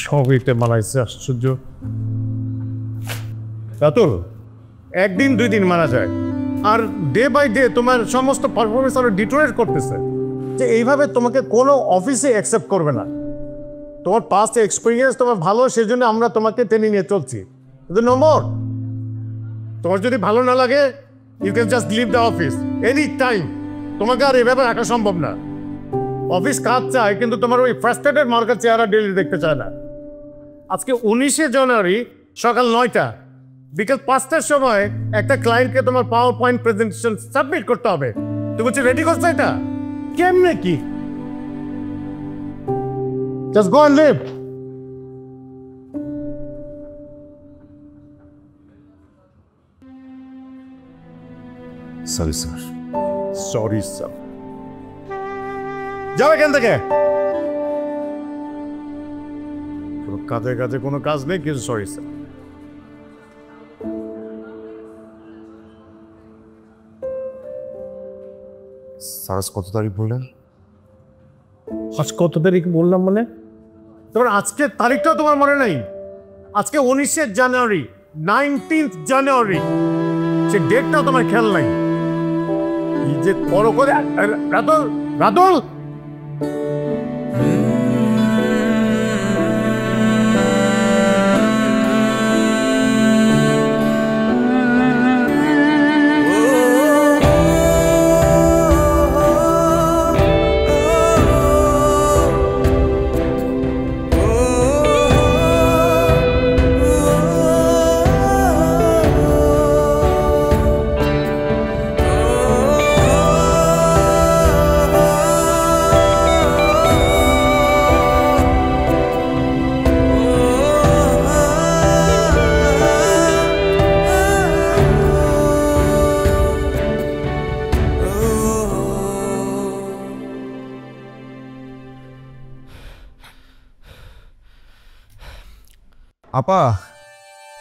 সবইতে মানাইছে, আশ্চর্য। রাতুল, একদিন 2 দিন মারা যায়, আর ডে বাই ডে তোমার সমস্ত পারফরমেন্স আরো ডিটোরেট করতেছে, যে এইভাবে তোমাকে কোনো অফিসে অ্যাকসেপ্ট করবে না। তোমার পাস্ট এক্সপিরিয়েন্স তোমার ভালো, সেই জন্য আমরা তোমাকে টেনে নিয়ে চলছি। কিন্তু নম্বর, তোমার যদি ভালো না লাগে, you can just leave the office any time. তোমাকে আর এভাবে রাখা সম্ভব না। অফিস কাজ চায়, কিন্তু তোমার ওই ফ্রাস্ট্রেটেড মার্কার চেহারা ডেলি দেখতে চায় না। আজকে 19শে জানুয়ারি সকাল 9টা, বিকেল 5টার সময় একটা ক্লায়েন্টকে তোমার পাওয়ার পয়েন্ট প্রেজেন্টেশন সাবমিট করতে হবে। তুমি বলছো রেডি করছো এটা? কেমনে কি? Just go and leave. Sorry sir. Sorry sir. যাও এখান থেকে। কাজে কাজে কোনো কাজ নেই, কিছু সরি স্যার। স্যার কত তারিখ বললেন? আজ কত তারিখ বললাম মানে? তোমার আজকের তারিখটাও তোমার মনে নেই? আজকে 19শে জানুয়ারি, 19th জানুয়ারি, সে ডেটটাও তোমার খেয়াল নাই। কি যে বড় করে রাতুল, রাতুল! আপা,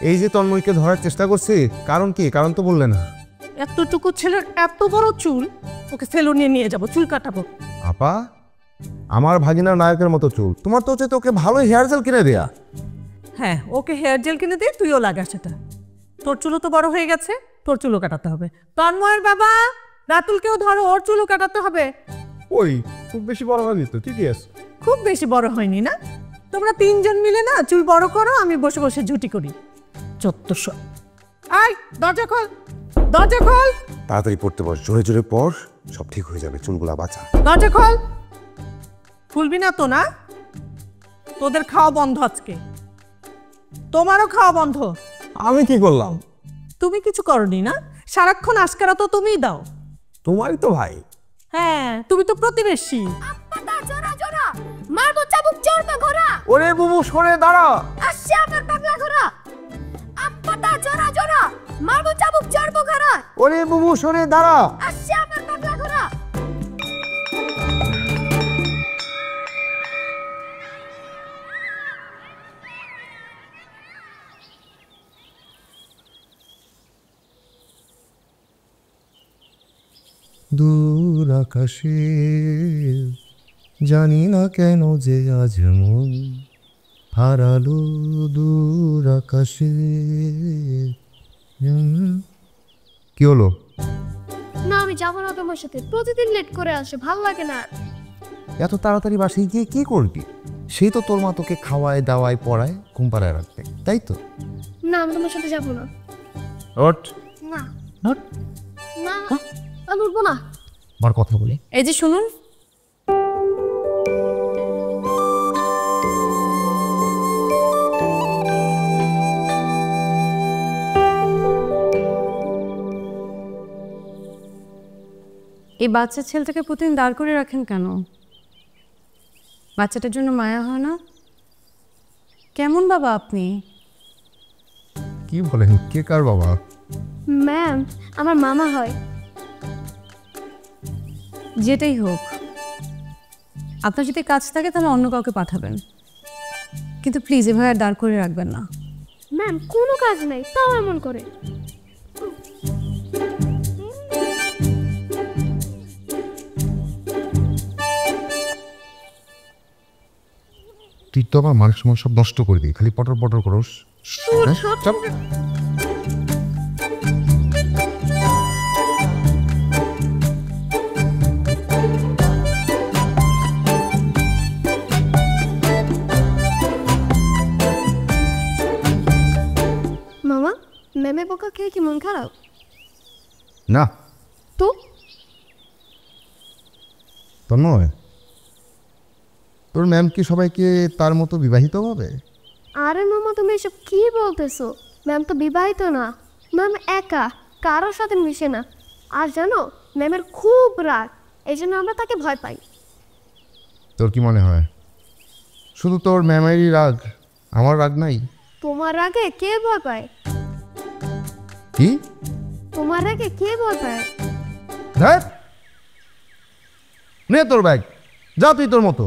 এই যে তন্ময়কে ধরার চেষ্টা করছি, কারণ কি? কারণ তো বললে না। এতটুকু ছেলের এত বড় চুল, ওকে সেলুনে নিয়ে যাব, চুল কাটাবো। আপা, আমার ভাগিনার নায়কের মতো চুল, তোমার তো হচ্ছে তোকে ভালো হেয়ার জেল কিনে দেয়া। হ্যাঁ, ওকে হেয়ার জেল কিনে দিয়ে তুইও লাগাস সেটা। তোর চুলও তো বড় হয়ে গেছে, তোর চুলও কাটাতে হবে। তন্ময়ের বাবা, রাতুলকেও ধরো, ওর চুলও কাটাতে হবে। ওই খুব বেশি বড় হয়নি তো, ঠিকই আছে। খুব বেশি বড় হয়নি না? তোমরা 3 জন মিলে না চুল বড় করো, আমি বসে বসে ঝুটি করি। 1400। আয়, দরজা খোল, দরজা খোল। তাড়াতাড়ি পড়তে বস, জোরে জোরে পড়, সব ঠিক হয়ে যাবে, চুলগুলা বাঁচা। দরজা খোল। খুলবি না তো? না, তোদের খাওয়া বন্ধ আজকে, তোমারও খাওয়া বন্ধ। আমি কি করলাম? তুমি কিছু করনি না, সারাক্ষণ আজকারা তো তুমিই দাও। তোমারই তো ভাই। হ্যাঁ, তুমি তো প্রতিবেশী। আব্বাটা জোরা জোরা মারবো, চাবুক চড়বে ঘোড়া। ওরে বুবু সরে দাঁড়া। আসছে আমার পাগলা ঘোড়া। আব্বাটা জোরা জোরা মারবো, চাবুক চড়বো ঘোড়া। ওরে বুবু সরে দাঁড়া। আসছে আমার পাগলা ঘোড়া। দূর আকাশে জানি না কেন যে আজ মন হারালো, দূর আকাশে। কি হলো? না, আমি যাবো না তোমার সাথে, প্রতিদিন লেট করে আসে, ভালো লাগে না। এত তাড়াতাড়ি বাসায় গিয়ে কি করবি? সেই তো তোর মা তোকে খাওয়ায় দাওয়ায় পড়ায় ঘুম পাড়ায় রাখবে, তাই তো? না, আমি তোমার সাথে যাবো না। ওঠ। না ওঠ। না, আমি উঠবো না। আমার কথা বলি। এই যে শুনুন, এই বাচ্চা ছেলেটাকে প্রতিদিন দাঁড় করে রাখেন কেন? বাচ্চাটার জন্য মায়া হয় না? কেমন বাবা আপনি? কি বলেন? কে কার বাবা? ম্যাম, আমার মামা হয়। যেটাই হোক, আপনার যদি কাজ থাকে তাহলে অন্য কাউকে পাঠাবেন, কিন্তু প্লিজ এভাবে আর দাঁড় করে রাখবেন না। ম্যাম, কোনো কাজ নাই, তাও এমন করে। তুই তো আমার মানুষ মানুষ সব নষ্ট করে দিই, খালি পটর পটর করস। হ্যাঁ? চল। মামা ম্যামে বোকা খেয়ে কি মন খারাপ? না তো তন্ময়, তোর ম্যাম কি সবাইকে তার মতো বিবাহিত হবে? আরে মামা তুমি এসব কি বলতেছো? ম্যাম তো বিবাহিত না, ম্যাম একা, কারোর সাথে মিশে না। আর জানো ম্যামের খুব রাগ, এই জন্য আমরা তাকে ভয় পাই। তোর কি মনে হয় শুধু তোর ম্যামেরই রাগ, আমার রাগ নাই? তোমার রাগে কে ভয় পায়? কি? তোমার রাগে কে ভয় পায়? ধ্যাৎ, নে তোর ব্যাগ, যা তুই তোর মতো।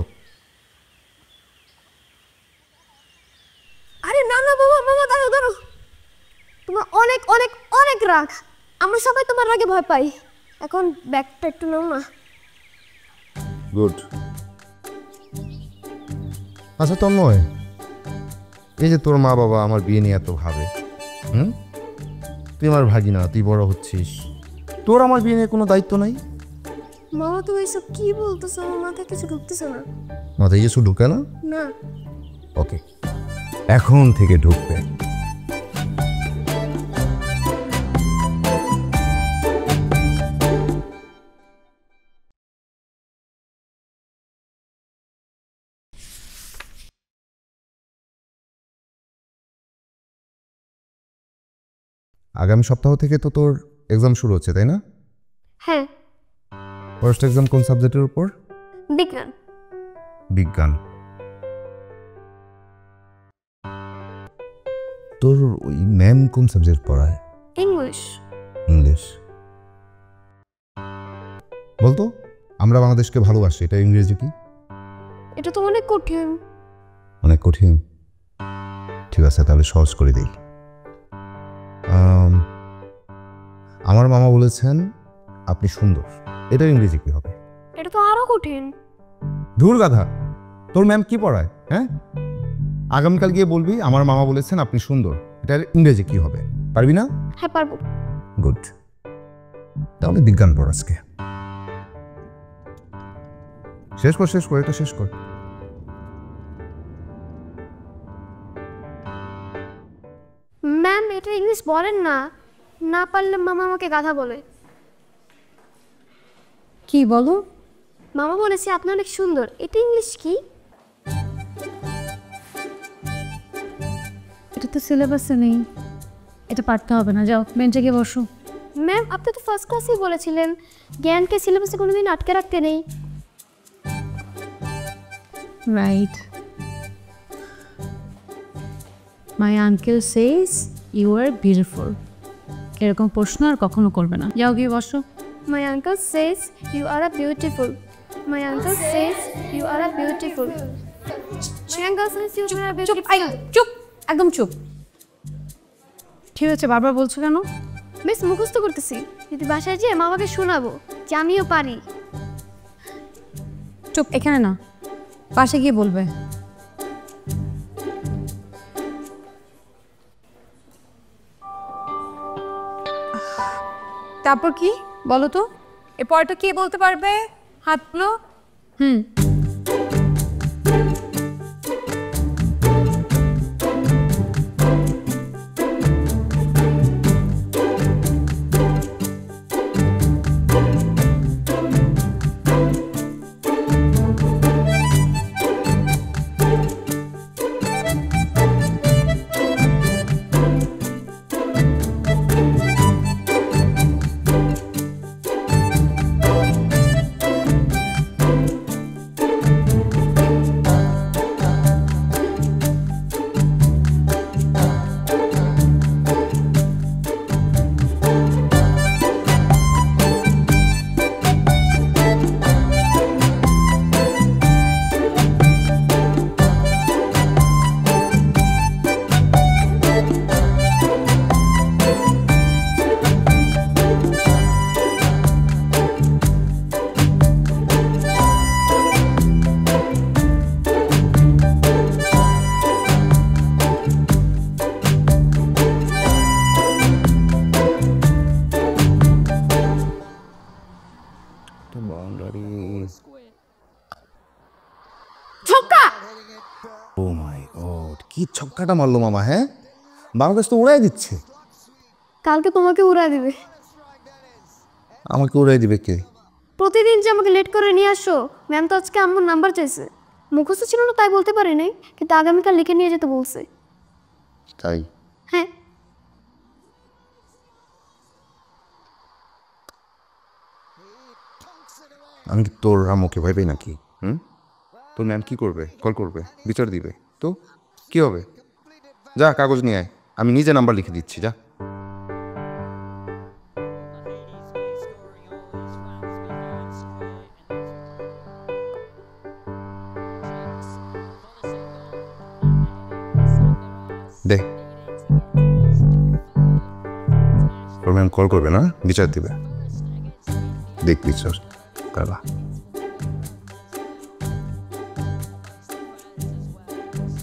আরে না না বাবা, মামা দাঁড়াও দাঁড়াও, তোমার অনেক অনেক অনেক রাগ, আমরা সবাই তোমার রাগে ভয় পাই। এখন ব্যাগটা একটু নাও না। গুড। আচ্ছা তন্ময়, এই যে তোর মা বাবা আমার বিয়ে নিয়ে এত ভাবে, তুই আমার ভাগিনা, তুই বড় হচ্ছিস, তোর আমার বিয়ে নিয়ে কোনো দায়িত্ব নাই? মামা তুমি এসব কি বলতেছো? আমার মাথায় কিছু ঢুকতেছে না। মাথায় কিছু ঢুকে না? না ওকে, এখন থেকে ঢুকবে। আগামী সপ্তাহ থেকে তো তোর এক্সাম শুরু হচ্ছে, তাই না? হ্যাঁ, ফার্স্ট এক্সাম কোন সাবজেক্টের উপর? বিজ্ঞান। বিজ্ঞান। তোর ওই ম্যাম কোন সাবজেক্ট পড়ায়? ইংলিশ। ইংলিশ। বলতো, আমরা বাংলাদেশকে ভালোবাসি, এটা ইংরেজি কি? এটা তো অনেক কঠিন। অনেক কঠিন? ঠিক আছে, তাহলে সহজ করে দিই। আমার মামা বলেছেন আপনি সুন্দর, এটা ইংরেজি কি হবে? এটা তো আরো কঠিন। ধুর গাধা, তোর ম্যাম কি পড়ায়? হ্যাঁ, আগামীকাল গিয়ে বলবি আমার মামা বলেছেন আপনি সুন্দর, এটা ইংরেজি কি হবে? পারবি না? হ্যাঁ পারবো। গুড, তাহলে বিজ্ঞান পড় আজকে। শেষ কর, শেষ কর, এটা শেষ কর। ম্যাম এটা ইংলিশ বলেন না, না পারলে মামা আমাকে গাধা বলে। কি বলো? মামা বলেছে আপনি অনেক সুন্দর, এটা ইংলিশ কি? এটা তো সিলেবাসে নেই, এটা পারতে হবে না। যাও বেঞ্চে গিয়ে বসো। ম্যাম আপনি তো ফার্স্ট ক্লাসেই বলেছিলেন জ্ঞানকে সিলেবাসে কোনোদিন আটকে রাখতে নেই। Right, my uncle says you are beautiful. এরকম প্রশ্ন আর কখনো করবে না। যাও গিয়ে বসো। My uncle says you are a beautiful. My uncle says you are a beautiful. My uncle says you are a চুপ, beautiful. চুপ, একদম চুপ। ঠিক আছে, বারবার বলছো কেন? মিস মুখস্থ করতেছি, যদি বাসায় যেয়ে মামাকে শোনাবো যে আমিও পারি। চুপ, এখানে না, পাশে গিয়ে বলবে। তারপর কি বলো তো? এরপরটা কে বলতে পারবে? হাতগুলো। কি ছক্কাটা মারলো মামা, হ্যাঁ? বাংলাদেশ তো উড়াই দিচ্ছে। কালকে তোমাকে উড়ায় দিবে। আমাকে উড়াই দিবে কে? প্রতিদিন যে আমাকে লেট করে নিয়ে আসো, ম্যাম তো আজকে আম্মুর নাম্বার চাইছে। মুখস্থ ছিল না তাই বলতে পারি নাই, কিন্তু আগামীকাল লিখে নিয়ে যেতে বলছে। তাই? হ্যাঁ। আমি কি তোর আম্মুকে ভয় পাই নাকি? তোর ম্যাম কি করবে? কল করবে, বিচার দিবে, তো কি হবে? যা কাগজ নিয়ে আয়, আমি নিজে নাম্বার লিখে দিচ্ছি, যা। দে, তোর ম্যাম কল করবে না, বিচার দিবে, দেখ বিচার কালা।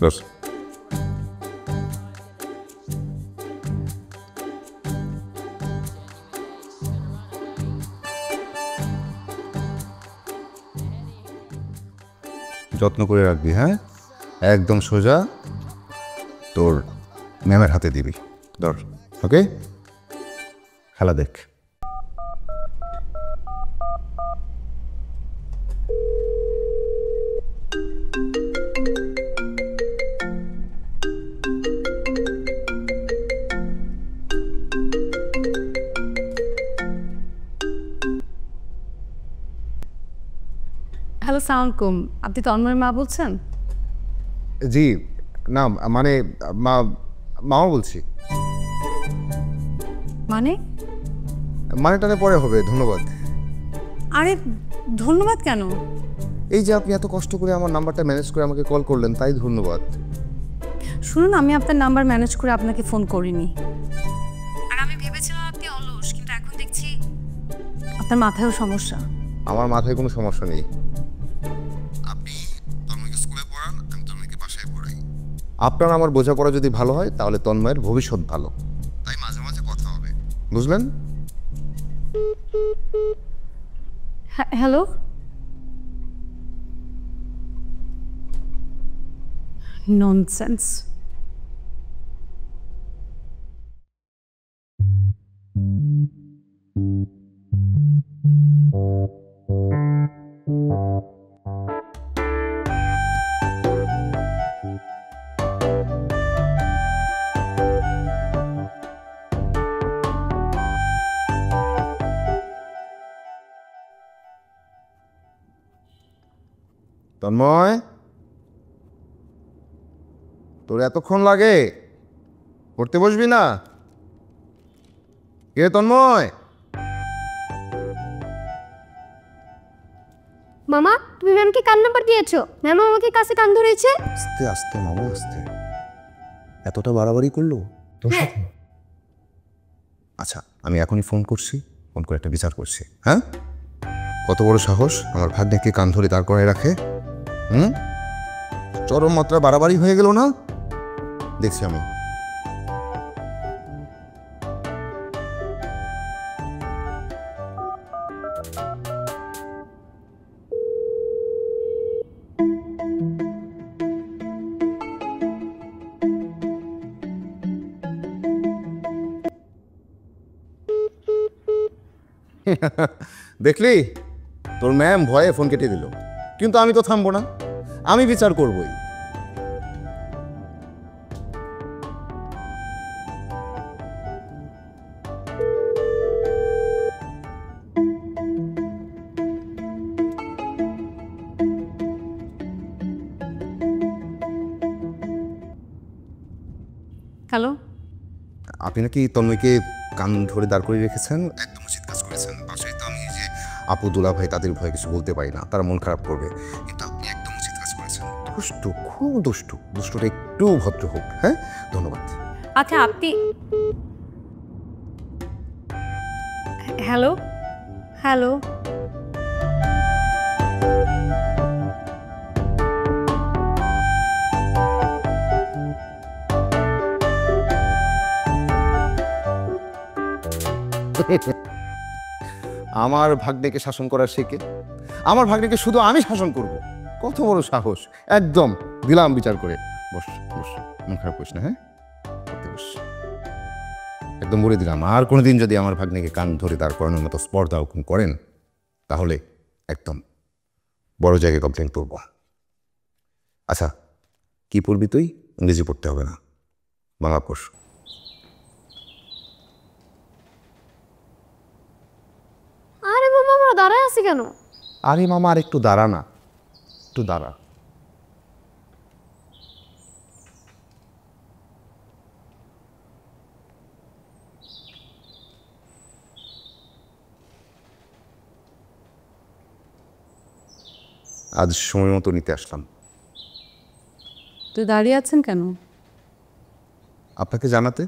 বস। যত্ন করে রাখবি, হ্যাঁ? একদম সোজা তোর ম্যামের হাতে দিবি, ধর, ওকে? খেলা দেখ। হ্যালো, সালাম আলাইকুম। আপনি তন্ময়ের মা বলছেন? জি না, মানে মামা বলছি। মানে? মানেটানে পরে হবে, ধন্যবাদ। আরে ধন্যবাদ কেন? এই যে আপনি এত কষ্ট করে আমার নাম্বারটা ম্যানেজ করে আমাকে কল করলেন, তাই ধন্যবাদ। শুনুন, আমি আপনার নাম্বার ম্যানেজ করে আপনাকে ফোন করিনি। আর আমি ভেবেছিলাম আপনি অলস, কিন্তু এখন দেখছি আপনার মাথায়ও সমস্যা। আমার মাথায় কোনো সমস্যা নেই। আপনি তন্ময়কে স্কুলে পড়ান, আমি তন্ময়কে বাসায় পড়াই। আপনার আমার বোঝাপড়া যদি ভালো হয় তাহলে তন্ময়ের ভবিষ্যৎ ভালো, তাই মাঝে মাঝে কথা হবে, বুঝলেন? Hello, nonsense. তন্ময়, তোর এতক্ষণ লাগে? পড়তে বসবি না? কে তন্ময়? মামা, তুমি ম্যামকে কার নাম্বার দিয়েছো? ম্যাম আমাকে কাছে কান ধরেছে। আস্তে আস্তে মামা, আস্তে। এতটা বাড়াবাড়ি করলো তোর সাথে? আচ্ছা, আমি এখনই ফোন করছি, ফোন করে একটা বিচার করছি, হ্যাঁ? কত বড় সাহস আমার ভাগ্নেকে কান ধরে দাঁড় করায় রাখে! চরম মাত্রা বাড়াবাড়ি হয়ে গেল না? দেখছি আমি। দেখলি, তোর ম্যাম ভয়ে ফোন কেটে দিল, কিন্তু আমি তো থামবো না, আমি বিচার করবই। হ্যালো, আপনি নাকি তন্ময়কে কান ধরে দাঁড় করে রেখেছেন? একদম উচিত কাজ করেছেন। বাসায় তো আমি যে আপু দুলা ভাই তাদের ভয়ে কিছু বলতে পারি না, তারা মন খারাপ করবে, কিন্তু আপনি একদম উচিত কাজ করেছেন। দুষ্টু, খুব দুষ্টু, দুষ্টুটা একটু ভদ্র হোক, হ্যাঁ? ধন্যবাদ। আচ্ছা আপনি, হ্যালো হ্যালো, আমার ভাগ্নেকে শাসন করার শেখে, আমার ভাগ্নেকে শুধু আমি শাসন করব। কত বড় সাহস! একদম দিলাম বিচার করে। বস বস। মন খারাপ করিস না, হ্যাঁ? পড়তে বস। একদম বলে দিলাম, আর কোনোদিন যদি আমার ভাগ্নিকে কান ধরে দাঁড় করানোর মতো স্পর্ধা হুকুম করেন, তাহলে একদম বড় জায়গায় কমপ্লেন করব। আচ্ছা, কি পড়বি তুই? ইংরেজি পড়তে হবে না, বাংলা পড়। আরে মামা, আমরা দাঁড়ায় আছি কেন? আরে মামা, আর একটু দাঁড়া না, একটু দাঁড়া। আজ সময় মতো নিতে আসলাম। তো দাঁড়িয়ে আছেন কেন? আপনাকে জানাতে।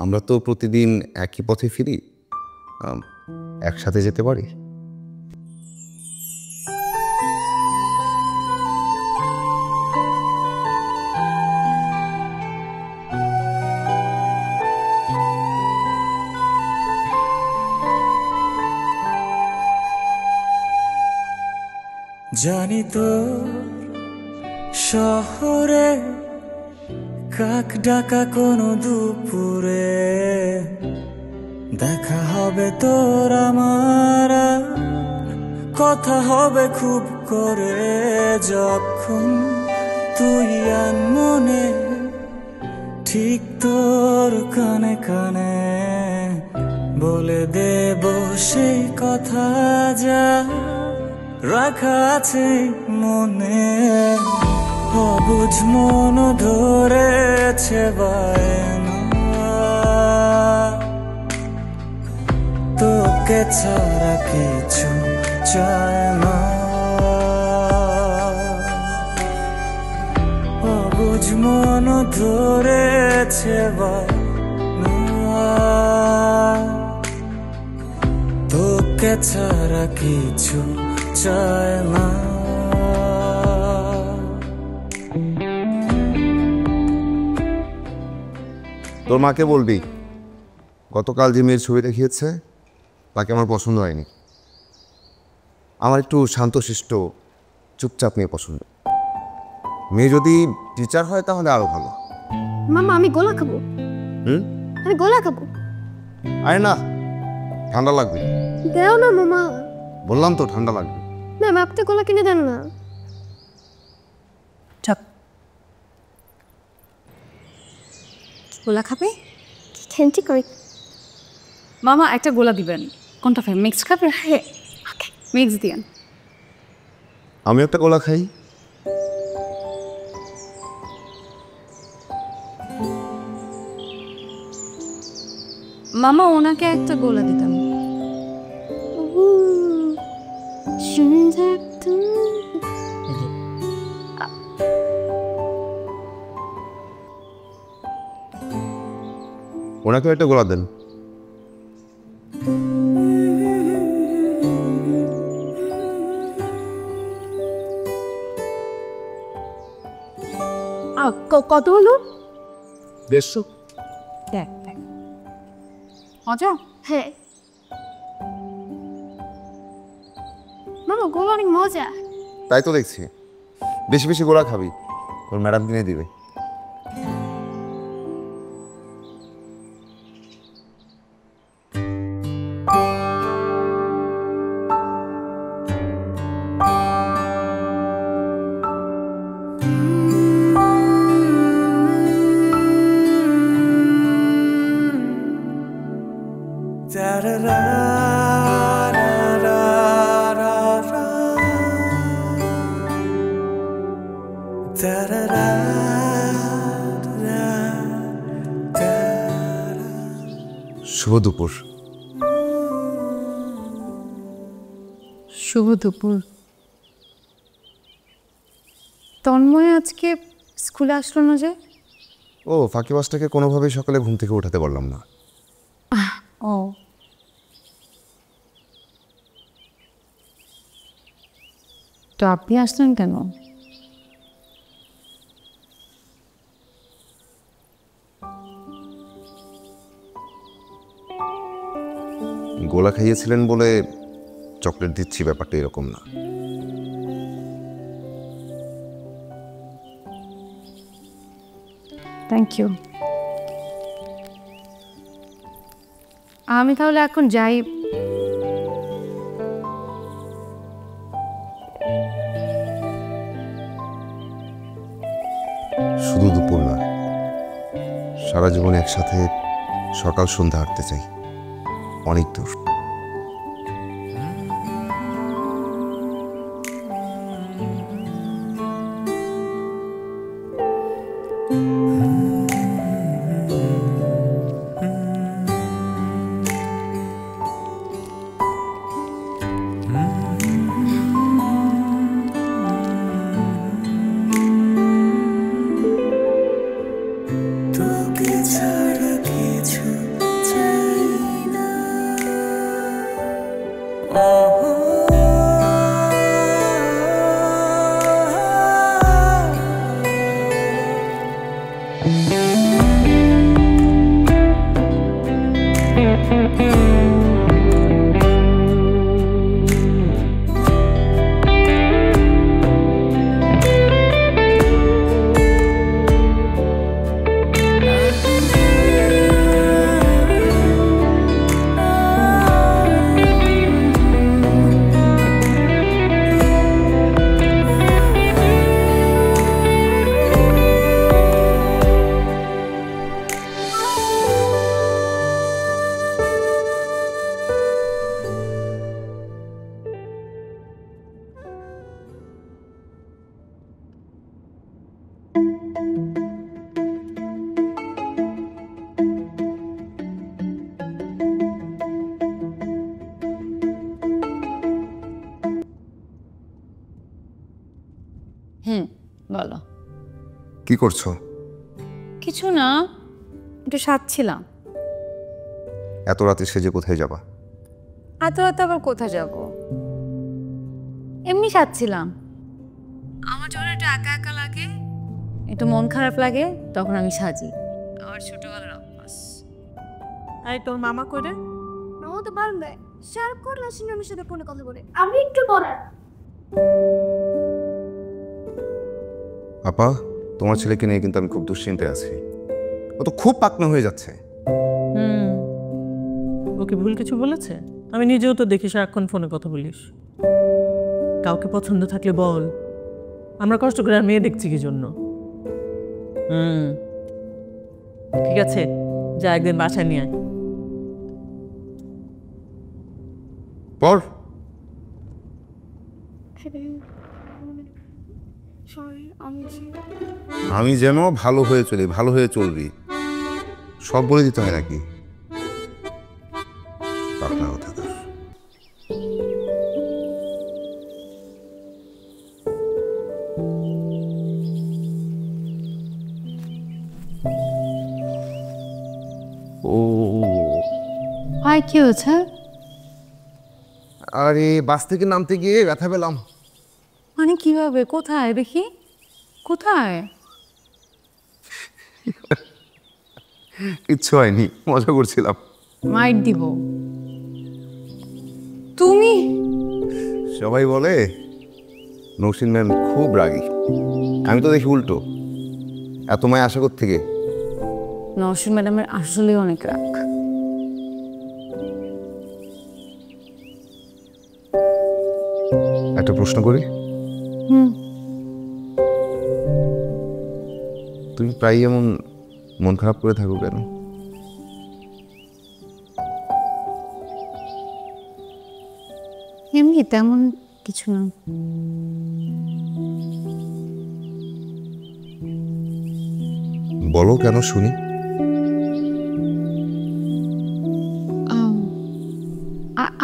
আমরা তো প্রতিদিন একই পথে ফিরি, একসাথে যেতে পারি। জানি তো শহরে কাক ডাকা কোনো দুপুরে দেখা হবে তোর আমার, কথা হবে খুব করে যখন তুই আনমনে ঠিক তোর কানে কানে বলে দেব সেই কথা যা রাখা আছে মনে। অবুঝ মন ধরেছে বায়না, তোকে ছাড়া কিছু চায় না। অবুঝ মন ধরেছে বায়না, তোকে ছাড়া কিছু চায় না। তোর মাকে বলবি গতকাল যে মেয়ের ছবি দেখিয়েছে তাকে আমার পছন্দ হয়নি। আমার একটু শান্তশিষ্ট চুপচাপ মেয়ে পছন্দ। মেয়ে যদি টিচার হয় তাহলে আরো ভালো। মামা, আমি গোলা খাবো। আমি গোলা খাবো। আরে না, ঠান্ডা লাগবে। দেও না মামা। বললাম তো ঠান্ডা লাগবে। ম্যাম, আপনি গোলা কিনে দেন না। চপ গোলা খাবে? খেলছি কই? মামা একটা গোলা দিবেন। কোনটা খাবে? মিক্স খাবে? হ্যাঁ, মিক্স দিয়েন। আমি একটা কলা খাই। মামা ওনাকে একটা গোলা দিতাম। সুন্দর তুমি। ওনাকেও একটা গোলা দেন। কত হলো? 150। দেখ দেখ মজা। হ্যাঁ মামা, গোলা অনেক মজা। তাই তো দেখছি, বেশি বেশি গোলা খাবি, তোর ম্যাডাম কিনে দিবে। শুভ দুপুর। শুভ দুপুর। তন্ময় আজকে স্কুলে আসলো না যে? ও, ফাঁকিবাসটাকে কোনোভাবেই সকালে ঘুম থেকে উঠাতে পারলাম না। ও, তো আপনি আসলেন কেন? গোলা খাইয়েছিলেন বলে চকলেট দিচ্ছি, ব্যাপারটা এরকম না। Thank you. আমি তাহলে এখন যাই। শুধু দুপুর না, সারা জীবন একসাথে সকাল সন্ধ্যা হাঁটতে চাই, অনেক দূর। তোকে ছাড়া কিছু চাই না। বলো। কি করছো? কিছু না, একটু সাজছিলাম। এত রাতে সেজে কোথায় যাবা? এত রাতে আবার কোথায় যাব? এমনি সাজছিলাম। আমার যখন একটু একা একা লাগে, একটু মন খারাপ লাগে, তখন আমি সাজি। আমার ছোটবেলার অভ্যাস। এই তোর মামা করে মামা তো বারান্দায় সারাক্ষণ নাসির নামের সাথে ফোনে কথা বলে। আমি একটু পরে। আপা, তোমার ছেলেকে নিয়ে কিন্তু আমি খুব দুশ্চিন্তায় আছি। ও তো খুব পাকনা হয়ে যাচ্ছে। ওকে ভুল কিছু বলেছে? আমি নিজেও তো দেখি সারাক্ষণ ফোনে কথা বলিস। কাউকে পছন্দ থাকলে বল, আমরা কষ্ট করে আর মেয়ে দেখছি কি জন্য। ঠিক আছে, যা একদিন বাসায় নিয়ে আয়। পর আমি যেন ভালো হয়ে চলি, ভালো হয়ে চলবি, সব বলে দিতে হয় নাকি? পাকনা কথা তোর। ও হয় কি হয়েছে? আরে বাস থেকে নামতে গিয়ে ব্যথা পেলাম। মানে কিভাবে? কোথায় দেখি, কোথায়? কিচ্ছু হয়নি, মজা করছিলাম। মাইট দিব তুমি? সবাই বলে নৌসিন ম্যাম খুব রাগী, আমি তো দেখি উল্টো। এত মায় আশা কর থেকে? নওশিন ম্যাডামের আসলে অনেক রাগ। একটা প্রশ্ন করি, তুমি প্রায় এমন মন খারাপ করে থাকো কেন? এমনি তেমন কিছু না। বলো কেন শুনি।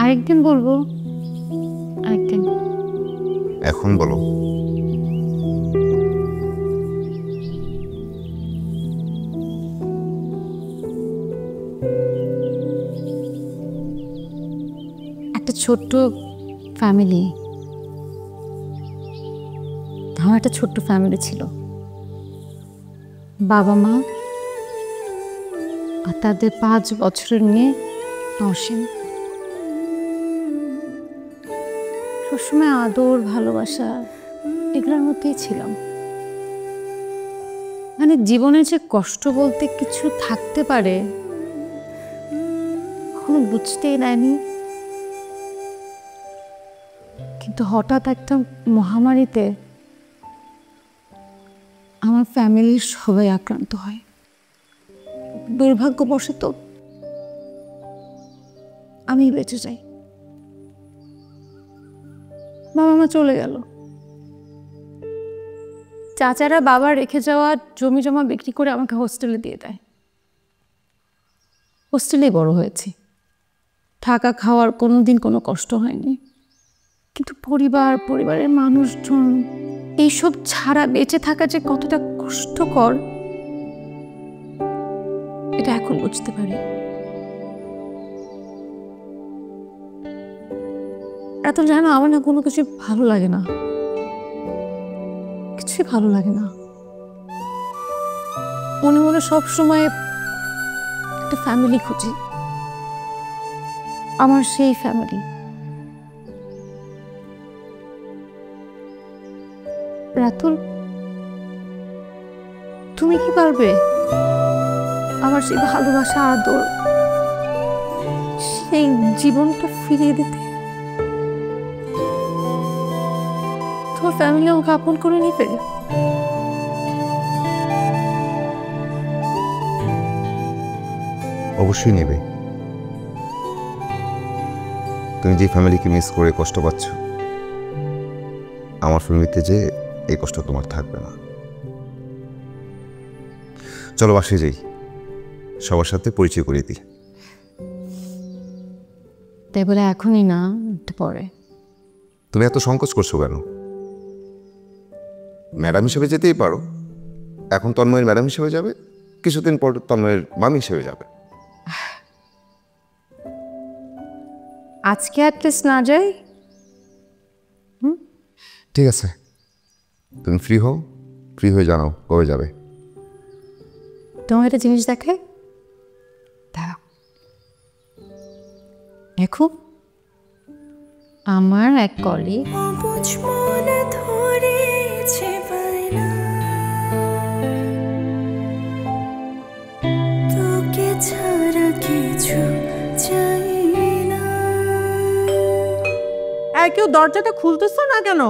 আরেকদিন বলবো, আরেকদিন। এখন বলো। একটা ছোট্ট ফ্যামিলি, আমার একটা ছোট্ট ফ্যামিলি ছিল। বাবা মা আর তাদের 5 বছরের মেয়ে নওশিন। সবসময় আদর ভালোবাসা এগুলোর মধ্যেই ছিলাম। মানে জীবনে যে কষ্ট বলতে কিছু থাকতে পারে কখনো বুঝতেই দেয়নি। কিন্তু হঠাৎ একটা মহামারীতে আমার ফ্যামিলির সবাই আক্রান্ত হয়। দুর্ভাগ্যবশত আমি বেঁচে যাই। বাবা মা চলে গেল। চাচারা বাবা রেখে যাওয়া জমি জমা বিক্রি করে আমাকে হোস্টেলে দিয়ে দেয়। হোস্টেলেই বড় হয়েছি, থাকা খাওয়ার কোনোদিন কোনো কষ্ট হয়নি। কিন্তু পরিবারের মানুষজন এইসব ছাড়া বেঁচে থাকা যে কতটা কষ্টকর এটা এখন বুঝতে পারি। এত জানো আমার না কোনো কিছু ভালো লাগে না, কিছুই ভালো লাগে না। মনে মনে সবসময় একটা ফ্যামিলি খুঁজি, আমার সেই ফ্যামিলি। রাতুল, তুমি কি পারবে আমার সেই ভালোবাসা আদর সেই জীবনটা ফিরিয়ে দিতে? তোমার ফ্যামিলি আমাকে আপন করে নিবে? অবশ্যই নেবে। তুমি যে ফ্যামিলিকে মিস করে কষ্ট পাচ্ছ, আমার ফ্যামিলিতে যে এই কষ্ট তোমার থাকবে না। চলো বাসে যাই, সবার সাথে পরিচয় করিয়ে দিই। তাই বলে এখনই না, একটু পরে। তুমি এত সংকোচ করছো কেন? ম্যাডাম হিসেবে যেতেই পারো। এখন তন্ময়ের ম্যাডাম হিসেবে যাবে, কিছুদিন পর তন্ময়ের মামি হিসেবে যাবে। আজকে অ্যাটলিস্ট না যাই? ঠিক আছে, তুমি ফ্রি হও, ফ্রি হয়ে জানাও কবে যাবে। তোমার একটা জিনিস দেখে দেখো, আমার এক কলিগ কেউ দরজাটা খুলতেছ না কেন?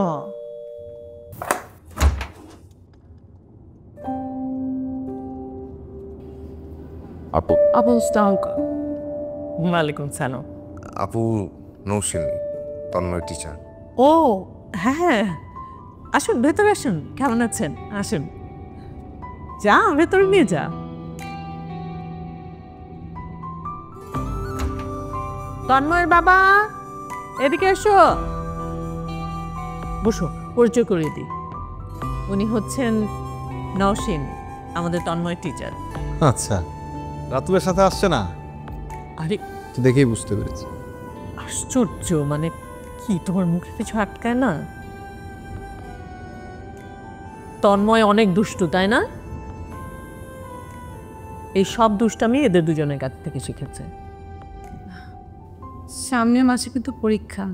আপু ওয়ালাইকুম সালাম। আপু নৌশিনী, তন্ময়ের টিচার। ও হ্যাঁ, আসুন ভেতরে আসুন। কেমন আছেন? আসুন, যা ভেতরে নিয়ে যা। তন্ময়ের বাবা, এদিকে এসো, বসো, পরিচয় করিয়ে দিই। উনি হচ্ছেন নওশিন, আমাদের তন্ময় টিচার। আচ্ছা, রাতুলের সাথে আসছে না? আরে দেখেই বুঝতে পেরেছি। আশ্চর্য, মানে কি তোমার মুখে কিছু আটকায় না? তন্ময় অনেক দুষ্টু, তাই না? এই সব দুষ্টামি এদের দুজনের কাছ থেকে শিখেছে। সামনের মাসে কিন্তু পরীক্ষা,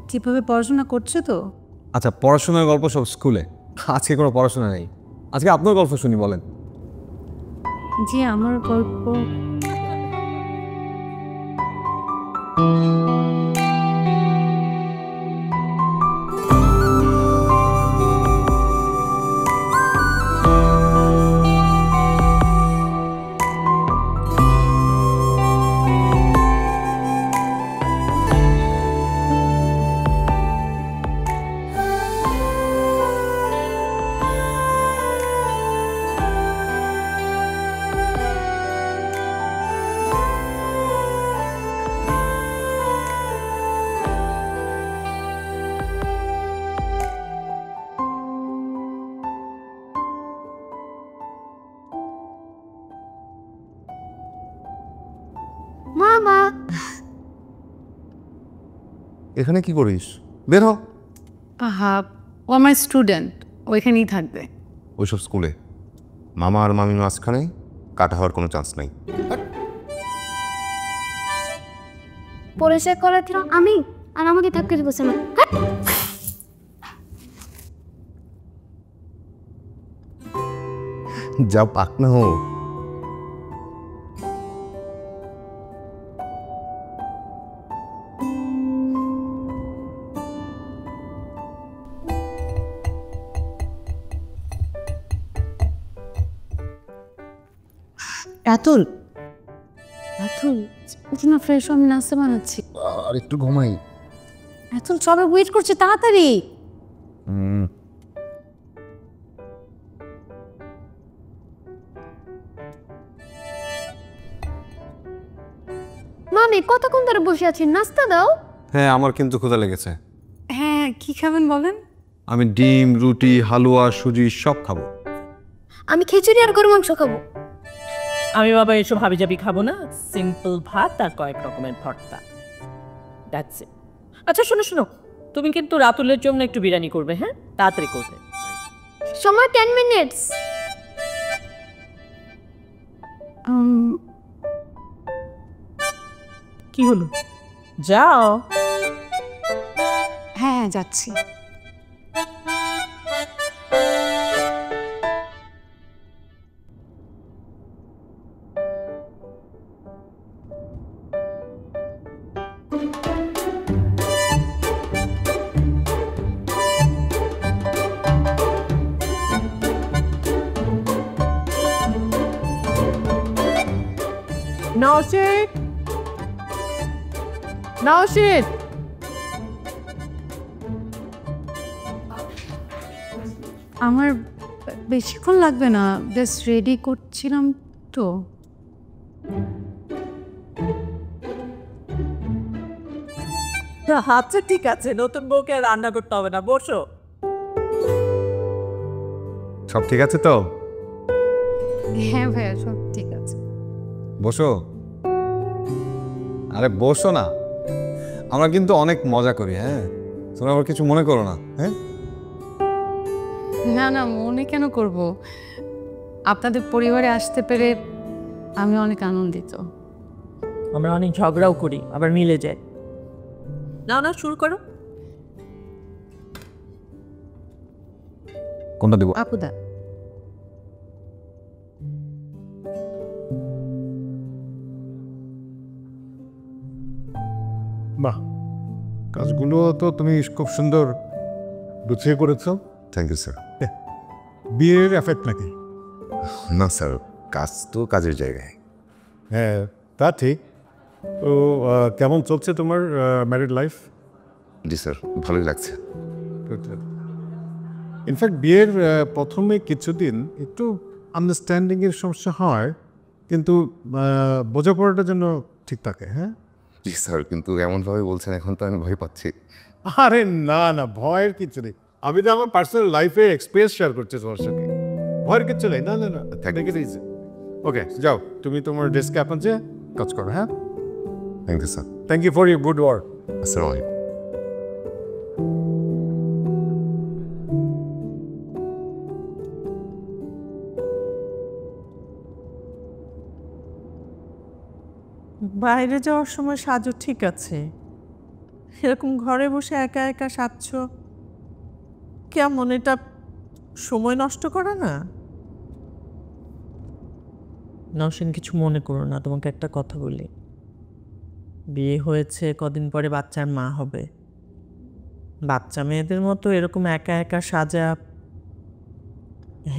ঠিকভাবে পড়াশোনা করছে তো? আচ্ছা, পড়াশোনার গল্প সব স্কুলে, আজকে কোনো পড়াশোনা নেই। আজকে আপনার গল্প শুনি, বলেন। জি, আমার গল্প মামা। এখানে কি করিস? বের হ। আহা, ও আমার স্টুডেন্ট, ওইখানেই থাকবে। ওইসব স্কুলে মামা আর মামি মাঝখানে কাটা হওয়ার কোনো চান্স নাই। পরিচয় করে দিলাম আমি, আর আমাকে থাকতে বসে না। যা পাক না হো। রাতুল, রাতুল উঠো না, ফ্রেশ আমি নাস্তা বানাচ্ছি। আর একটু ঘুমাই। রাতুল সবাই ওয়েট করছে, তাড়াতাড়ি। মামি কতক্ষণ ধরে বসে আছি, নাস্তা দাও। হ্যাঁ, আমার কিন্তু ক্ষুধা লেগেছে। হ্যাঁ, কি খাবেন বলেন? আমি ডিম, রুটি, হালুয়া, সুজি সব খাবো। আমি খিচুড়ি আর গরু মাংস খাবো। আমি বাবা এসব হাবিজাবি খাবো না, সিম্পল ভাত আর কয়েক রকমের ভর্তা, দ্যাটস ইট। আচ্ছা শোনো শোনো, তুমি কিন্তু রাতুলের জন্য একটু বিরিয়ানি করবে, হ্যাঁ তাড়াতাড়ি করবে। সময় 10 মিনিটস। কি হলো, যাও। হ্যাঁ যাচ্ছি। নওশিদ, নওশিদ, আমার বেশিক্ষণ লাগবে না, জাস্ট রেডি করছিলাম তো। আচ্ছা ঠিক আছে, নতুন বউকে আর রান্না করতে হবে না, বসো। সব ঠিক আছে তো? হ্যাঁ ভাইয়া, সব ঠিক আছে। বসো। আরে বসো না, আমরা কিন্তু অনেক মজা করি। হ্যাঁ, তোমরা আবার কিছু মনে করো না। হ্যাঁ, না না, মনে কেন করব? আপনাদের পরিবারে আসতে পেরে আমি অনেক আনন্দিত। আমরা অনেক ঝগড়াও করি, আবার মিলে যায়। না না, শুরু করো। কোনটা দেবো? আপুদা, বাহ, কাজগুলো তো তুমি খুব সুন্দর গুছিয়ে করেছো। Thank you sir. বিয়ের এফেক্ট নাকি? না স্যার, কাজ তো কাজের জায়গায়। হ্যাঁ তা ঠিক। তো কেমন চলছে তোমার ম্যারিড লাইফ? জি স্যার, ভালোই লাগছে। ইনফ্যাক্ট বিয়ের প্রথমে কিছুদিন একটু আন্ডারস্ট্যান্ডিংয়ের সমস্যা হয়, কিন্তু বোঝাপড়াটার জন্য ঠিক থাকে। হ্যাঁ জি স্যার, কিন্তু এমনভাবে বলছেন এখন তো আমি ভয় পাচ্ছি। আরে না না, ভয়ের কিছু নেই। আমি তো আমার পার্সোনাল লাইফে এক্সপিরিয়েন্স শেয়ার করছি তোমার সাথে, ভয়ের কিছু নেই। না না না, ওকে যাও, তুমি তোমার ডেস্কে এখন যে কাজ করো। হ্যাঁ, thank you sir. Thank you for your good work. আসসালামু আলাইকুম। বাইরে যাওয়ার সময় সাজো ঠিক আছে, এরকম ঘরে বসে একা একা সাজছ কেমন? এটা সময় নষ্ট করে না? নওশিন কিছু মনে করো না, তোমাকে একটা কথা বলি। বিয়ে হয়েছে, কদিন পরে বাচ্চার মা হবে। বাচ্চা মেয়েদের মতো এরকম একা একা সাজা,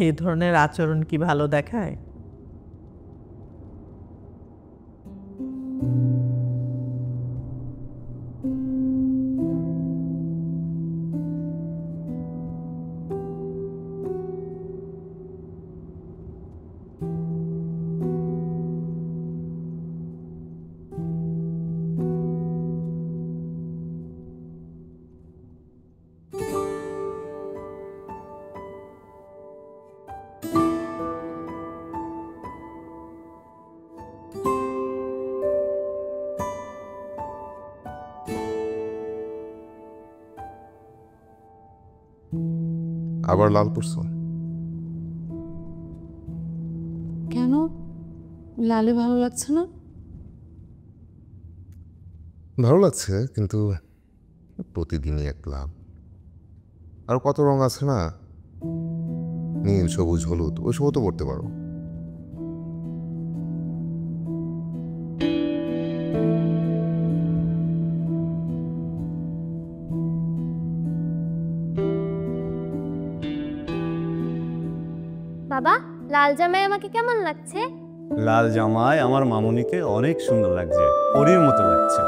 এই ধরনের আচরণ কি ভালো দেখায়? আবার লাল পড়ছো? কেন? লালে ভালো লাগছে না? ভালো লাগছে, কিন্তু প্রতিদিনই এক লাভ। আর কত রং আছে না, নীল, সবুজ, হলুদ, ওই সবও তো পড়তে পারো। বাবা, লাল জামাই আমাকে কেমন লাগছে? লাল জামায় আমার মামুনিকে অনেক সুন্দর লাগছে, পরীর মতো লাগছে।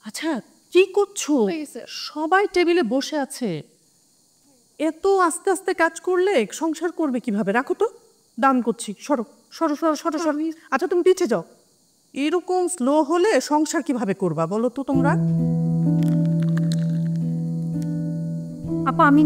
আচ্ছা কি করছো? সবাই টেবিলে বসে আছে, এত আস্তে আস্তে কাজ করলে সংসার করবে কিভাবে? রাখো তো, দান করছি। সরো সরো সরো সরো সরো। আচ্ছা তুমি পিছিয়ে যাও। এরকম স্লো হলে সংসার কিভাবে করবা বলো তো তোমরা? আপা আমি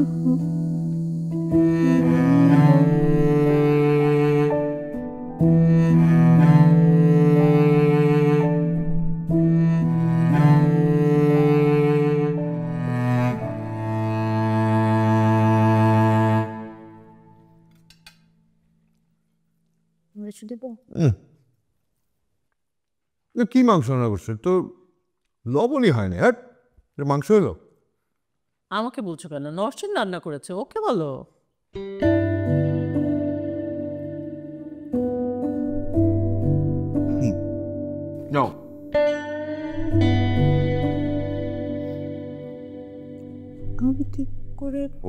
কি মাংস রান্না করছে? তো লবণই হয়নি। হ্যাঁ, মাংস হলো। আমাকে বলছো কেন? নরসিন রান্না করেছে, ওকে বলো। নাও।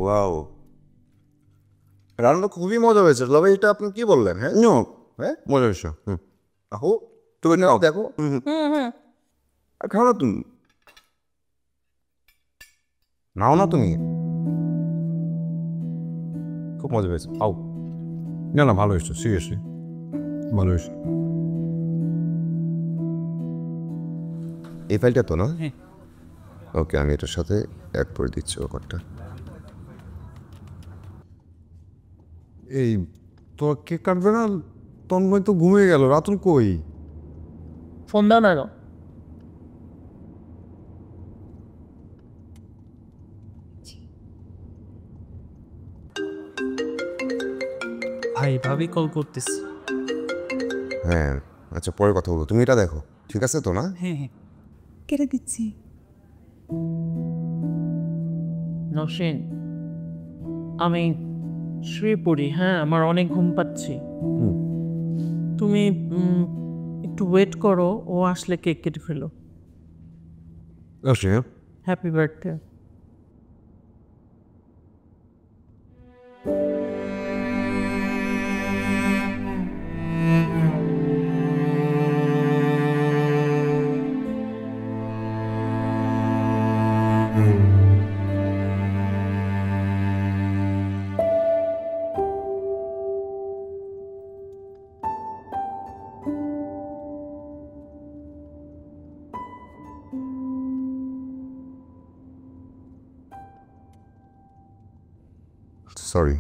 ওয়াও, রান্না খুবই মজা হয়েছে। তবে এটা আপনি কি বললেন? হ্যাঁ, হ্যাঁ, মজা হয়েছে। আহো, তুমি নাও, দেখো। আর খাও না তুমি, নাও না তুমি। খুব মজা হয়েছে। আও। না না, ভালো হয়েছে, সিরিয়াসলি ভালো হয়েছে। এই ফাইলটা তো না? ওকে, আমি এটার সাথে অ্যাড করে দিচ্ছি ব্যাপারটা। এই তোর কেক কাটবে না? তন্ময় তো ঘুমিয়ে গেল, রাতুল কই? ফোন দাও না। ভাই ভাবি কল করতেছি। হ্যাঁ, আচ্ছা, পরে কথা বলবো। তুমি এটা দেখো, ঠিক আছে তো না? হ্যাঁ হ্যাঁ, কেটে দিচ্ছি। নরসিন, আমি শুয়ে পড়ি। হ্যাঁ, আমার অনেক ঘুম পাচ্ছি। তুমি একটু ওয়েট করো, ও আসলে কেক কেটে ফেলো। আসে। Happy birthday. সরি,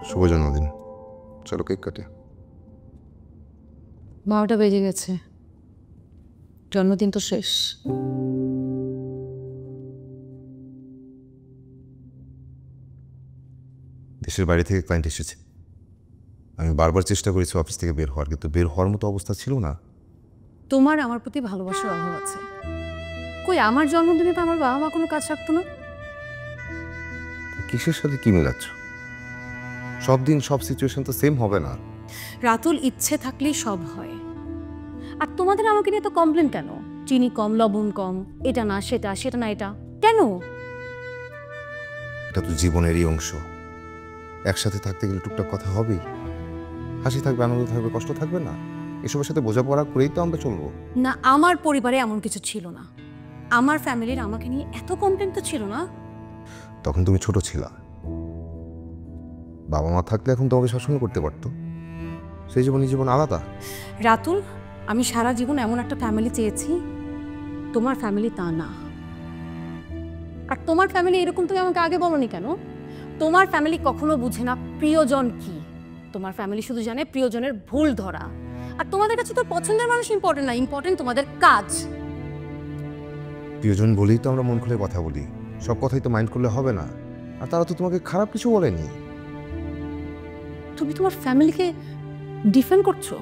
শুভ জন্মদিন। চলো কেক কাটে। 12টা বেজে গেছে, জন্মদিন তো শেষ। দেশের বাইরে থেকে ক্লায়েন্ট এসেছে। আমি বারবার চেষ্টা করেছি অফিস থেকে বের হওয়ার, কিন্তু বের হওয়ার মতো অবস্থা ছিল না। তোমার আমার প্রতি ভালোবাসার অভাব আছে। কই আমার জন্মদিনে তো আমার বাবা মা কোনো কাজ রাখতো না। কিসের সাথে কি মেলাচ্ছ? সব দিন সব সিচুয়েশন তো সেম হবে না। রাতুল, ইচ্ছে থাকলেই সব হয়। আর তোমাদের আমাকে নিয়ে তো কমপ্লেন কেন? চিনি কম, লবণ কম, এটা না সেটা, সেটা না এটা, কেন? এটা তো জীবনেরই অংশ। একসাথে থাকতে গেলে টুকটাক কথা হবেই। হাসি থাকবে, আনন্দ থাকবে, কষ্ট থাকবে না। এসবের সাথে বোঝাপড়া করেই তো আমরা চলবো। না, আমার পরিবারে এমন কিছু ছিল না। আমার ফ্যামিলির আমাকে নিয়ে এত কমপ্লেন তো ছিল না। তখন তুমি ছোট ছিলা। বাবা মা থাকলে এখন তোমাকে শাসন করতে পারতো। সেই জীবন আলাদা। রাতুল, আমি সারা জীবন এমন একটা ফ্যামিলি চেয়েছি, তোমার ফ্যামিলি তা না। আর তোমার ফ্যামিলি এরকম তুমি আমাকে আগে বলোনি কেন? তোমার ফ্যামিলি কখনো বুঝে না প্রিয়জন কি। তোমার ফ্যামিলি শুধু জানে প্রিয়জনের ভুল ধরা। আর তোমাদের কাছে তো পছন্দের মানুষ ইম্পর্টেন্ট না, ইম্পর্টেন্ট তোমাদের কাজ। প্রিয়জন বলেই তো আমরা মন খুলে কথা বলি, সব কথাই তো মাইন্ড করলে হবে না। আর তারা তো তোমাকে খারাপ কিছু বলেনি। তুমি তোমার ফ্যামিলিকে ডিফেন্ড করছো?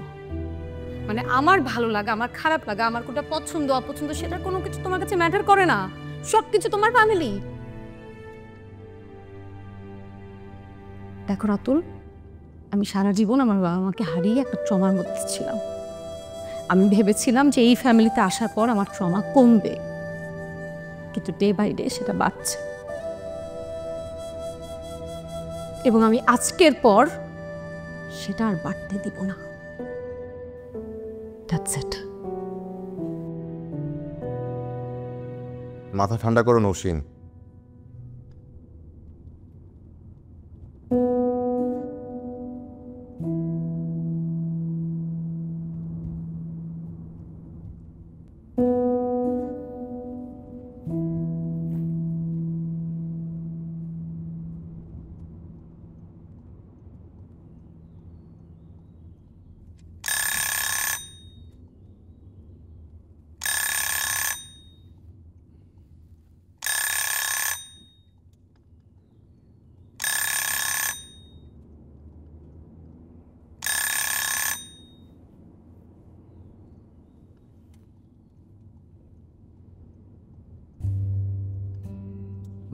মানে আমার ভালো লাগা, আমার খারাপ লাগা, আমার কোনটা পছন্দ অপছন্দ সেটা কোনো কিছু তোমার কাছে ম্যাটার করে না? সব কিছু তোমার ফ্যামিলি। দেখো রাতুল, আমি সারা জীবন আমার বাবা মাকে হারিয়ে একটা ট্রমার মধ্যে ছিলাম। আমি ভেবেছিলাম যে এই ফ্যামিলিতে আসার পর আমার ট্রমা কমবে, কিন্তু ডে বাই ডে সেটা বাড়ছে। এবং আমি আজকের পর সেটা আর বাড়তে দিব না। That's it. মাথা ঠান্ডা করো নৌসিন।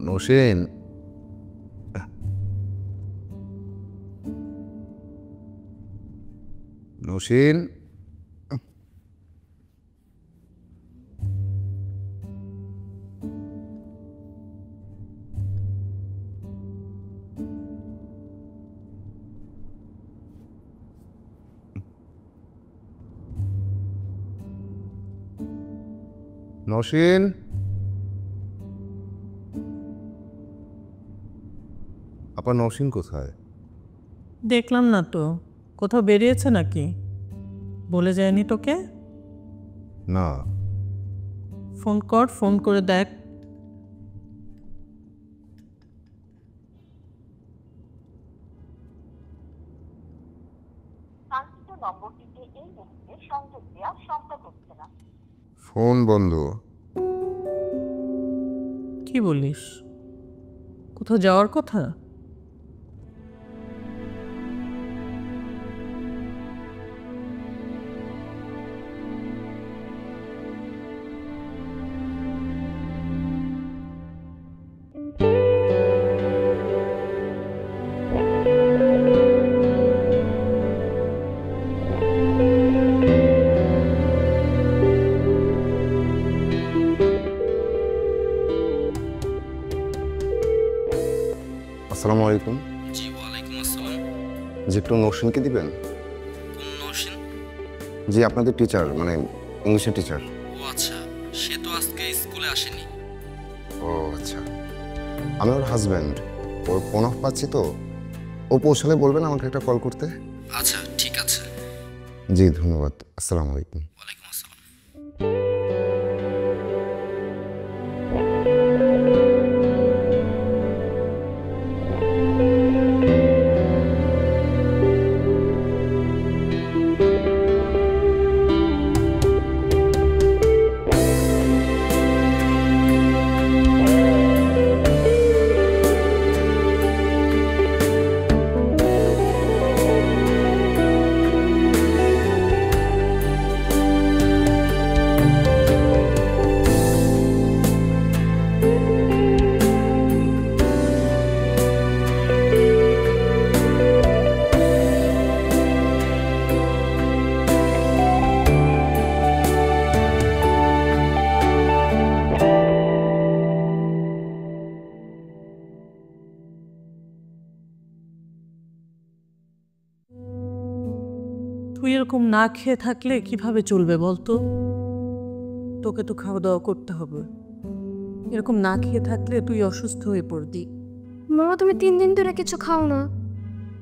নৌসিন, নৌসিন, নৌসিন, আপা নৌসিন কোথায়? দেখলাম না তো, কোথাও বেরিয়েছে নাকি? বলে যায়নি তোকে? না। ফোন কর, ফোন করে দেখ। ফোন বন্ধ। কি বলিস? কোথাও যাওয়ার কথা? আসসালামু আলাইকুম। জি ওয়ালাইকুম আসসালাম। জি একটু নৌসিনকে দিবেন? কোন নওশিন? জি আপনাদের টিচার, মানে ইংলিশের টিচার। ও আচ্ছা, সে তো আজকে স্কুলে আসেনি। ও আচ্ছা, আমি ওর হাজব্যান্ড। ওর ফোন অফ পাচ্ছি তো, ও পৌঁছালে বলবেন আমাকে একটা কল করতে। আচ্ছা ঠিক আছে। জি ধন্যবাদ। আসসালামু আলাইকুম। ওয়ালাইকুম আসসালাম। তুই এরকম না খেয়ে থাকলে কিভাবে চলবে বলতো? তোকে তো খাওয়া দাওয়া করতে হবে। এরকম না খেয়ে থাকলে তুই অসুস্থ হয়ে পড়বি। মামা তুমি 3 দিন ধরে কিছু খাও না।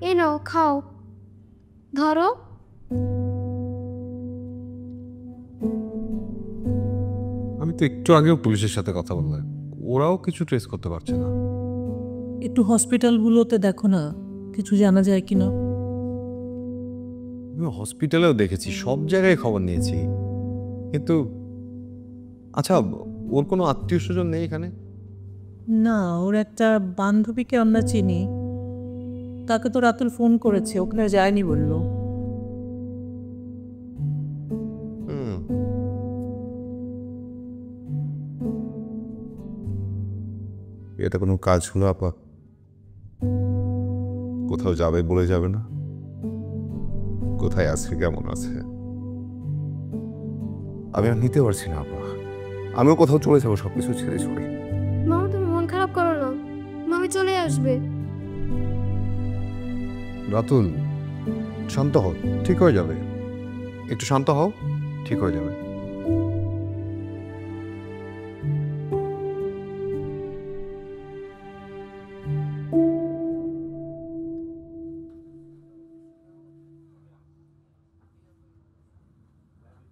এই নাও খাও, ধরো। আমি তো একটু আগেও পুলিশের সাথে কথা বললাম, ওরাও কিছু ট্রেস করতে পারছে না। একটু হসপিটালগুলোতে দেখো না, কিছু জানা যায় কিনা। আমি হসপিটালেও দেখেছি, সব জায়গায় খবর নিয়েছি, কিন্তু আচ্ছা ওর কোনো আত্মীয় স্বজন নেই এখানে? না, ওর একটা বান্ধবীকে আমরা চিনি, তাকে তো রাতুল ফোন করেছে, ওখানে যায়নি বললো। এটা কোনো কাজ হলো আপা? কোথাও যাবে বলে যাবে না? কোথায় আছে, কেমন আছে? আমি আর নিতে পারছি না আপা। আমিও কোথাও চলে যাবো সবকিছু ছেড়ে ছুড়ে। মামা তুমি মন খারাপ করো না, মামি চলে আসবে। রাতুল, শান্ত হও, ঠিক হয়ে যাবে। একটু শান্ত হও, ঠিক হয়ে যাবে।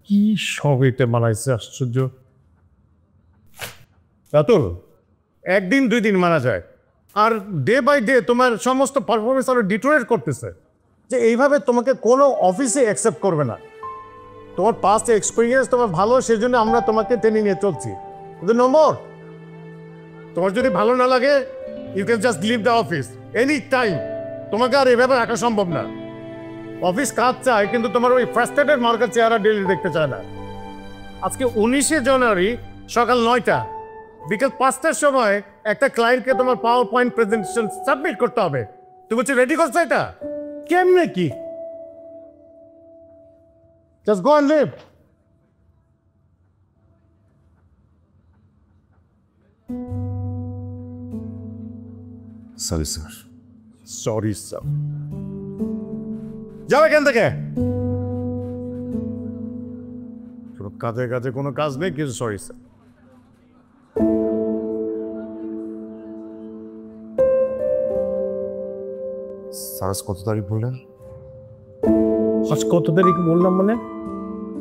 কি সব এটা মানাইছে, আশ্চর্য। রাতুল, একদিন 2 দিন মারা যায়, আর ডে বাই ডে তোমার সমস্ত পারফরমেন্স আরো ডিটোরেট করতেছে। যে এইভাবে তোমাকে কোনো অফিসে অ্যাকসেপ্ট করবে না। তোমার পাস্ট এক্সপিরিয়েন্স তোমার ভালো, সেই জন্য আমরা তোমাকে টেনে নিয়ে চলছি। কিন্তু নম্বর, তোমার যদি ভালো না লাগে, you can just leave the office any time. তোমাকে আর এভাবে রাখা সম্ভব না। অফিস কাজ চায়, কিন্তু তোমার ওই ফ্রাস্ট্রেটেড মার্কার চেহারা ডেলি দেখতে চায় না। আজকে 19শে জানুয়ারি সকাল 9টা, বিকেল 5টার সময় একটা ক্লায়েন্টকে তোমার পাওয়ার পয়েন্ট প্রেজেন্টেশন সাবমিট করতে হবে। তুমি বলছো রেডি করছো এটা? কেমনে কি? Just go and leave. Sorry sir. Sorry sir. যাও এখান থেকে। কাজে কাজে কোনো কাজ নেই, কিছু সরি স্যার। স্যার কত তারিখ বললেন? আজ কত তারিখ বললাম মানে?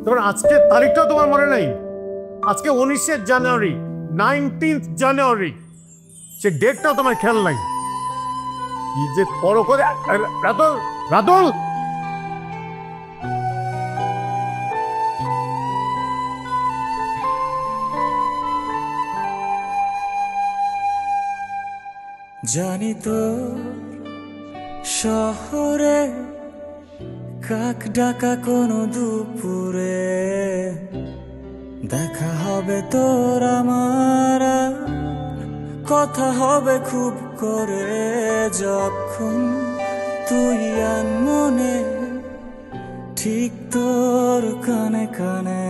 তোমার আজকের তারিখটাও তোমার মনে নেই? আজকে 19শে জানুয়ারি, 19th জানুয়ারি। সে ডেটটাও তোমার খেয়াল নাই। কি যে করো করে। রাতুল, রাতুল, জানি তো শহরে কাক ডাকা কোনো দুপুরে দেখা হবে তোর আমার, কথা হবে খুব করে যখন তুই আনমনে ঠিক তোর কানে কানে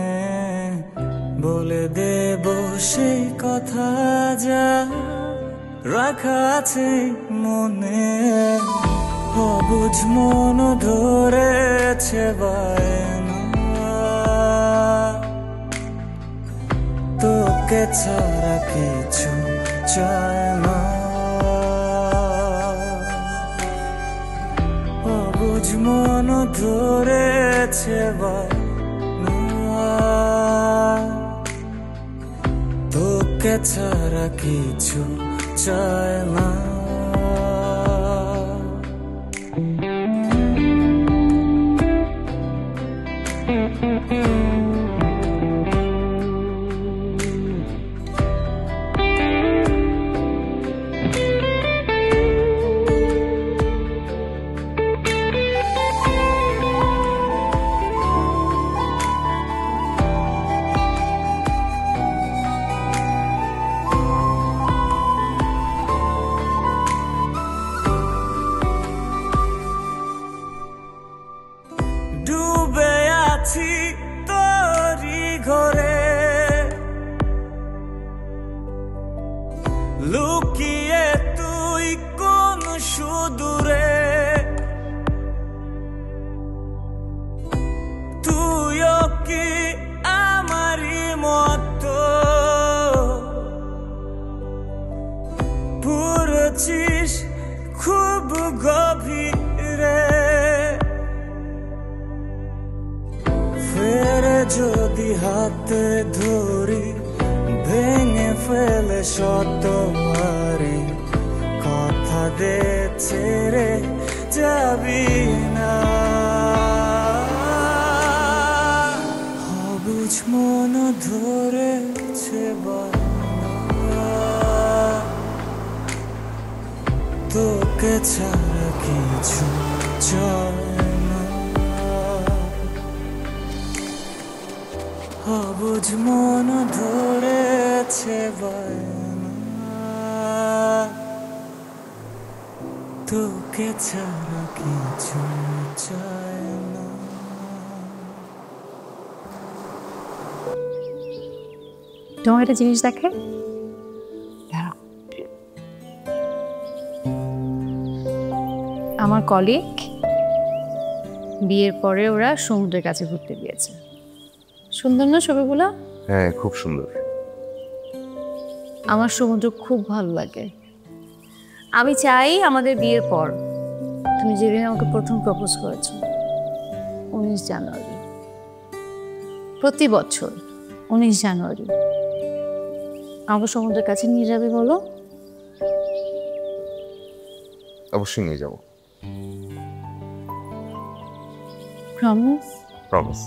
বলে দেব সেই কথা যা রাখা আছে মনে। অবুঝ মন ধরেছে বায়না, তোকে ছাড়া কিছু চায় না। অবুঝ মন ধরেছে বায়না, তোকে ছাড়া কিছু চায় না। ডুবে আছি তোরি ঘরে, লুকিয়ে তুই কোন সুদূরে, তুইও কি আমারই মতো পুরছিস খুব গভীরে। ফেরে যদি হাতে ধরি ভেঙে ফেলে শত হারি, কথা দে ছেড়ে যাবি না। অবুঝ মন ধরেছে বা ছাড়া কিছু চলে না, অবুঝ মন ধরেছে বায়না, তোকে ছাড়া কিছু চায় না। তোমার একটা জিনিস দেখে, আমার কলিগ বিয়ের পরে ওরা সমুদ্রের কাছে ঘুরতে গিয়েছে। সুন্দর না ছবিগুলো? হ্যাঁ, খুব সুন্দর। আমার সমুদ্র খুব ভালো লাগে। আমি চাই আমাদের বিয়ের পর তুমি যেদিন আমাকে প্রথম প্রপোজ করেছো 19 জানুয়ারি, প্রতি বছর 19 জানুয়ারি আমাকে সমুদ্রের কাছে নিয়ে যাবে বলো? অবশ্যই নিয়ে যাব। প্রমিস? প্রমিস।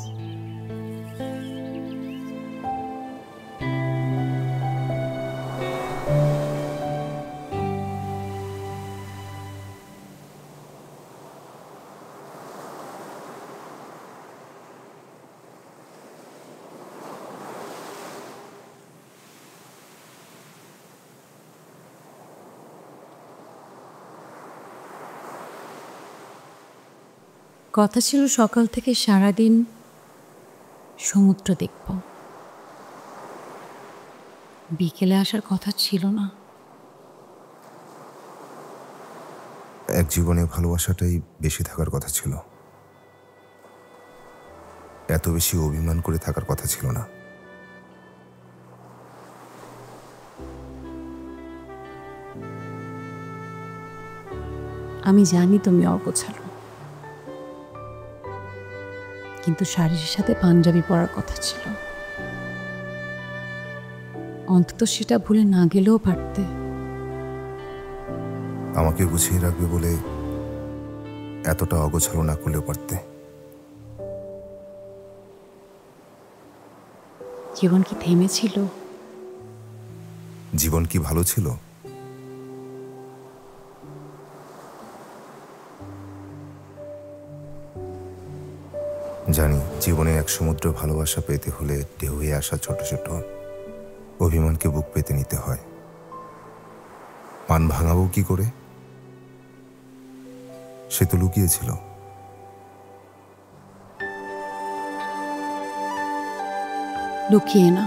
কথা ছিল সকাল থেকে সারাদিন সমুদ্র দেখব, বিকেলে আসার কথা ছিল না। এক জীবনে ভালোবাসাটাই বেশি থাকার কথা ছিল, এত বেশি অভিমান করে থাকার কথা ছিল না। আমি জানি তুমি অগোছালো, কিন্তু শাড়ির সাথে পাঞ্জাবি পরার কথা ছিল। অন্তত সেটা ভুলে না গেলেও পারতে। আমাকে গুছিয়ে রাখবে বলে এতটা অগোছালো না করলেও পারতে। জীবন কি থেমেছিল? জীবন কি ভালো ছিল? জানি জীবনে এক সমুদ্র ভালোবাসা পেতে হলে ঢেউ হয়ে আসা ছোট ছোট অভিমানকে বুক পেতে নিতে হয়। মান ভাঙাবো কি করে? সে তো লুকিয়েছিল। লুকিয়ে না,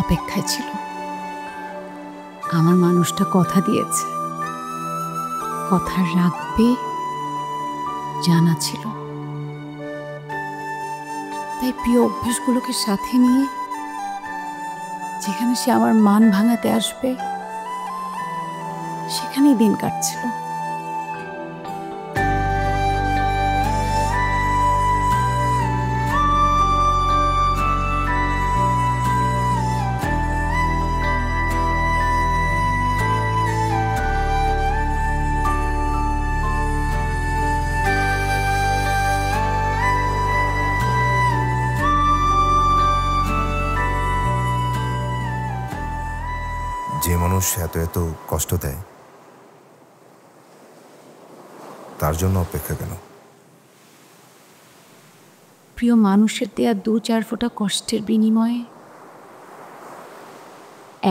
অপেক্ষায় ছিল। আমার মানুষটা কথা দিয়েছে, কথা রাখবে জানা ছিল। তাই প্রিয় অভ্যাসগুলোকে সাথে নিয়ে যেখানে সে আমার মান ভাঙাতে আসবে সেখানেই দিন কাটছিল। যে মানুষ এত এত কষ্ট দেয় তার জন্য অপেক্ষা কেন? প্রিয় মানুষের দেয়া 2-4 ফোঁটা কষ্টের বিনিময়ে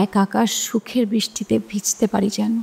এক আকাশ সুখের বৃষ্টিতে ভিজতে পারি যেন।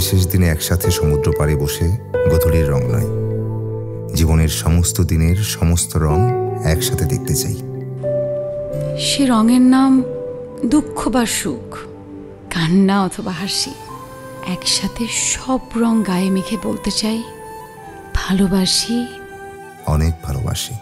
বিশেষ দিনে একসাথে সমুদ্র পাড়ে বসে গোধূলির রং নয়, জীবনের সমস্ত দিনের সমস্ত রং একসাথে দেখতে চাই। সে রঙের নাম দুঃখ বা সুখ, কান্না অথবা হাসি, একসাথে সব রং গায়ে মেখে বলতে চাই ভালোবাসি, অনেক ভালোবাসি।